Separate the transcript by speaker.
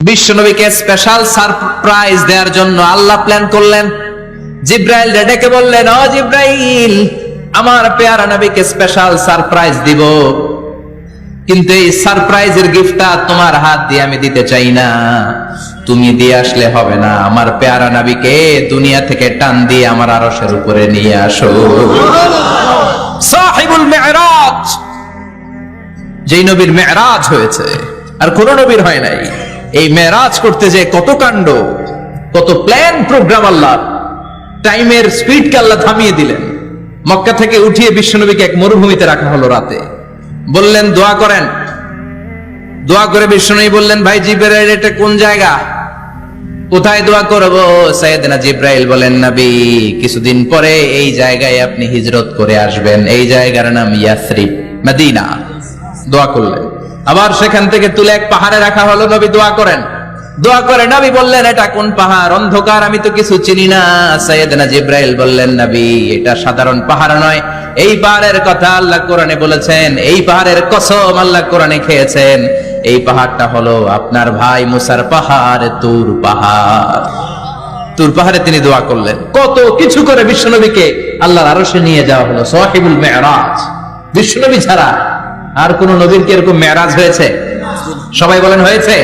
Speaker 1: বিশ্বনবীকে special surprise দেওয়ার জন্য আল্লাহ প্ল্যান করলেন। জিব্রাইল ডেকে বললেন, ও জিব্রাইল, আমার পেয়ারা নবীকে স্পেশাল সারপ্রাইজ দিব, কিন্তু এই সারপ্রাইজের গিফটটা তোমার হাত দিয়ে আমি দিতে চাই না, তুমি দিয়ে আসলে হবে না। আমার পেয়ারা নবীকে দুনিয়া থেকে টান দিয়ে আমার আরশের উপরে নিয়ে আসো। সাহিবুল মিরাজ, যেই নবীর মেরাজ হয়েছে আর কোন নবীর হয় নাই। এই মেরাজ করতে যে কত কাণ্ড, কত প্ল্যান প্রোগ্রাম, আল্লাহ টাইমের স্পিডকে আল্লাহ থামিয়ে দিলেন। মক্কা থেকে উঠিয়ে বিশ্বনবীকে এক মরুভূমিতে রাখা হলো রাতে। বললেন দোয়া করেন। দোয়া করে বিশ্বনবী বললেন, ভাই জিব্রাইল, এটা কোন জায়গা, কোথায় দোয়া করব? সাইয়েদনা জিব্রাইল বলেন, নবী, কিছুদিন পরে এই জায়গায় আপনি হিজরত করে আসবেন, এই জায়গার নাম ইয়াসরিব, মদিনা। দোয়া করলেন। আবার সেখান থেকে তুলে এক পাহাড়ে রাখা হলো, নবী দোয়া করেন। দোয়া করে নবী বললেন, এটা কোন পাহাড়? অন্ধকার, আমি তো কিছু চিনি না। সাইয়েদনা জিব্রাইল বললেন, নবী, এটা সাধারণ পাহাড় নয়, এই পাহাড়ের কথা আল্লাহ কোরআনে বলেছেন, এই পাহাড়ের কসম আল্লাহ কোরআনে খেয়েছেন। এই পাহাড়টা হলো আপনার ভাই মুসার পাহাড়, তুর পাহাড়। তুর পাহাড়ে তিনি দোয়া করলেন। কত কিছু করে বিশ্বনবীকে আল্লাহর আরশে নিয়ে যাওয়া হলো। সাহিবুল মিরাজ। বিশ্বনবী ছাড়া আর কোন নবীর কি এরকম মেরাজ হয়েছে? সবাই বলেন, হয়েছে?